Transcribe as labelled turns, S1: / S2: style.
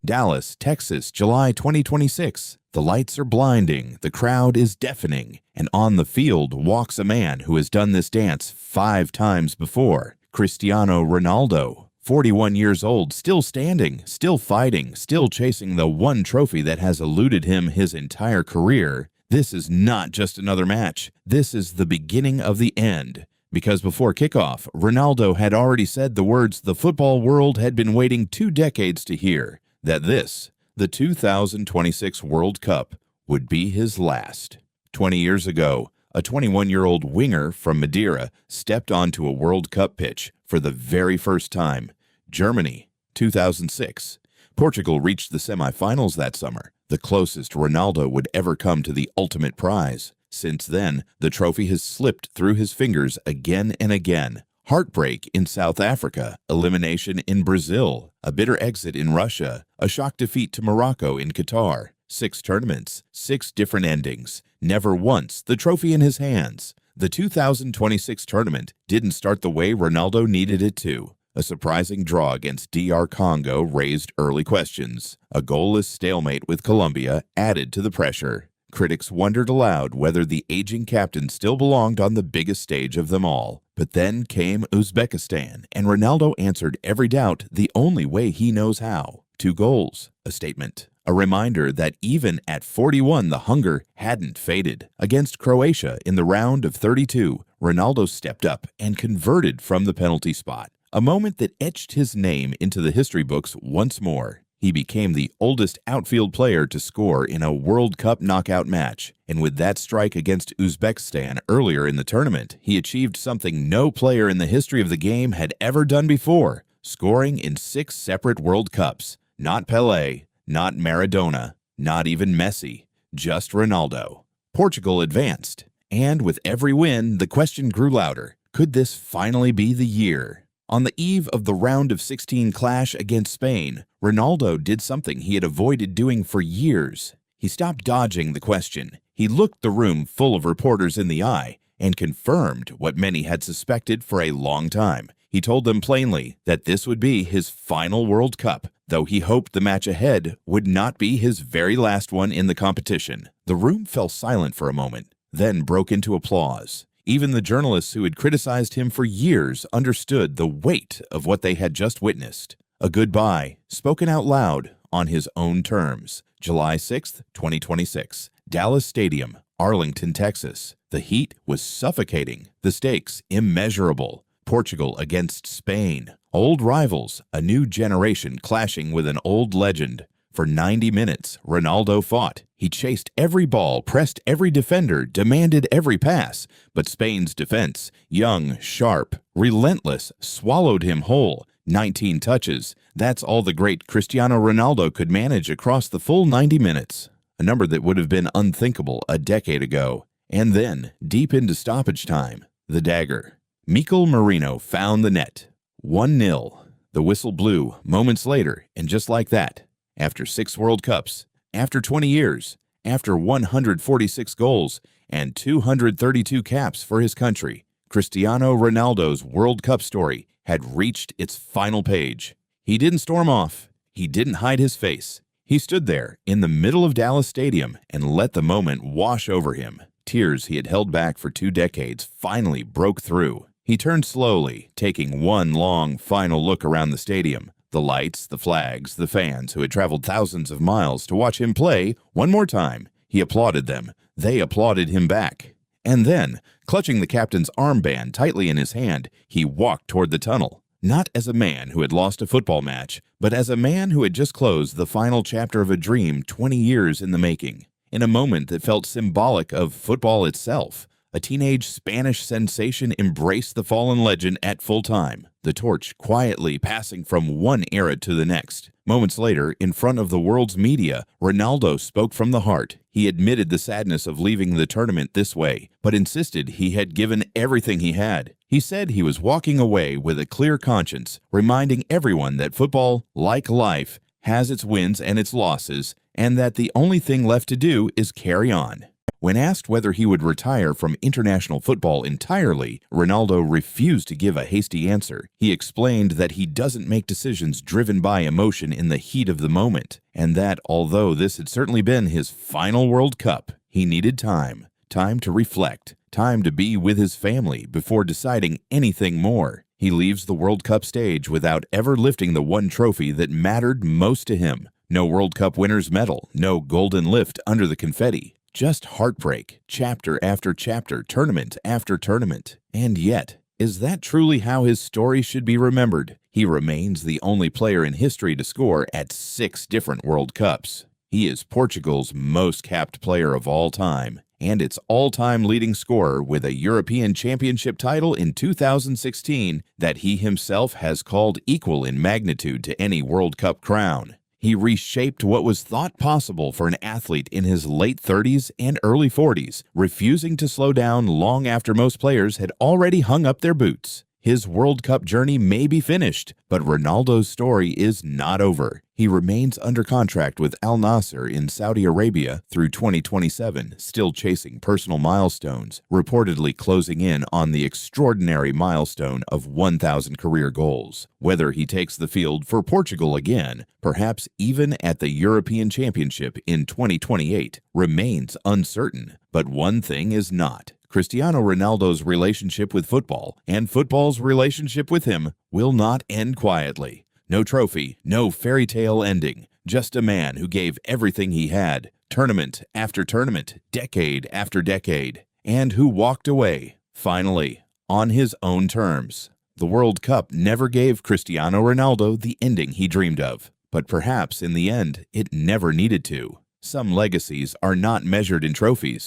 S1: Dallas, Texas, July 2026. The lights are blinding, the crowd is deafening, and on the field walks a man who has done this dance 5 times before. Cristiano Ronaldo, 41 years old, still standing, still fighting, still chasing the one trophy that has eluded him his entire career. This is not just another match. This is the beginning of the end. Because before kickoff, Ronaldo had already said the words the football world had been waiting 2 decades to hear, that this, the 2026 World Cup, would be his last. 20 years ago, a 21-year-old winger from Madeira stepped onto a World Cup pitch for the very first time. Germany, 2006. Portugal reached the semifinals that summer, the closest Ronaldo would ever come to the ultimate prize. Since then, the trophy has slipped through his fingers again and again. Heartbreak in South Africa, elimination in Brazil, a bitter exit in Russia, a shock defeat to Morocco in Qatar. 6 tournaments, 6 different endings, never once the trophy in his hands. The 2026 tournament didn't start the way Ronaldo needed it to. A surprising draw against DR Congo raised early questions. A goalless stalemate with Colombia added to the pressure. Critics wondered aloud whether the aging captain still belonged on the biggest stage of them all. But then came Uzbekistan, and Ronaldo answered every doubt the only way he knows how. 2 goals, a statement. A reminder that even at 41, the hunger hadn't faded. Against Croatia in the round of 32, Ronaldo stepped up and converted from the penalty spot. A moment that etched his name into the history books once more. He became the oldest outfield player to score in a World Cup knockout match, and with that strike against Uzbekistan earlier in the tournament, he achieved something no player in the history of the game had ever done before, scoring in 6 separate World Cups. Not Pelé, not Maradona, not even Messi, just Ronaldo. Portugal advanced, and with every win, the question grew louder. Could this finally be the year? On the eve of the round of 16 clash against Spain, Ronaldo did something he had avoided doing for years. He stopped dodging the question. He looked the room full of reporters in the eye and confirmed what many had suspected for a long time. He told them plainly that this would be his final World Cup, though he hoped the match ahead would not be his very last one in the competition. The room fell silent for a moment, then broke into applause. Even the journalists who had criticized him for years understood the weight of what they had just witnessed. A goodbye, spoken out loud on his own terms. July 6, 2026. Dallas Stadium, Arlington, Texas. The heat was suffocating, the stakes immeasurable. Portugal against Spain. Old rivals, a new generation clashing with an old legend. For 90 minutes, Ronaldo fought. He chased every ball, pressed every defender, demanded every pass. But Spain's defense, young, sharp, relentless, swallowed him whole. 19 touches. That's all the great Cristiano Ronaldo could manage across the full 90 minutes. A number that would have been unthinkable a decade ago. And then, deep into stoppage time, the dagger. Mikel Merino found the net. 1-0. The whistle blew moments later, and just like that, after 6 World Cups, after 20 years, after 146 goals and 232 caps for his country, Cristiano Ronaldo's World Cup story had reached its final page. He didn't storm off. He didn't hide his face. He stood there in the middle of Dallas Stadium and let the moment wash over him. Tears he had held back for 2 decades finally broke through. He turned slowly, taking one long final look around the stadium. The lights, the flags, the fans who had traveled thousands of miles to watch him play one more time. He applauded them. They applauded him back. And then, clutching the captain's armband tightly in his hand, he walked toward the tunnel. Not as a man who had lost a football match, but as a man who had just closed the final chapter of a dream 20 years in the making. In a moment that felt symbolic of football itself, a teenage Spanish sensation embraced the fallen legend at full time, the torch quietly passing from one era to the next. Moments later, in front of the world's media, Ronaldo spoke from the heart. He admitted the sadness of leaving the tournament this way, but insisted he had given everything he had. He said he was walking away with a clear conscience, reminding everyone that football, like life, has its wins and its losses, and that the only thing left to do is carry on. When asked whether he would retire from international football entirely, Ronaldo refused to give a hasty answer. He explained that he doesn't make decisions driven by emotion in the heat of the moment, and that although this had certainly been his final World Cup, he needed time to reflect, time to be with his family before deciding anything more. He leaves the World Cup stage without ever lifting the one trophy that mattered most to him. No World Cup winner's medal, no golden lift under the confetti. Just heartbreak, chapter after chapter, tournament after tournament. And yet, is that truly how his story should be remembered? He remains the only player in history to score at 6 different World Cups. He is Portugal's most capped player of all time, and its all-time leading scorer with a European Championship title in 2016 that he himself has called equal in magnitude to any World Cup crown. He reshaped what was thought possible for an athlete in his late 30s and early 40s, refusing to slow down long after most players had already hung up their boots. His World Cup journey may be finished, but Ronaldo's story is not over. He remains under contract with Al Nassr in Saudi Arabia through 2027, still chasing personal milestones, reportedly closing in on the extraordinary milestone of 1,000 career goals. Whether he takes the field for Portugal again, perhaps even at the European Championship in 2028, remains uncertain. But one thing is not. Cristiano Ronaldo's relationship with football and football's relationship with him will not end quietly. No trophy, no fairy tale ending, just a man who gave everything he had, tournament after tournament, decade after decade, and who walked away, finally, on his own terms. The World Cup never gave Cristiano Ronaldo the ending he dreamed of, but perhaps in the end it never needed to. Some legacies are not measured in trophies.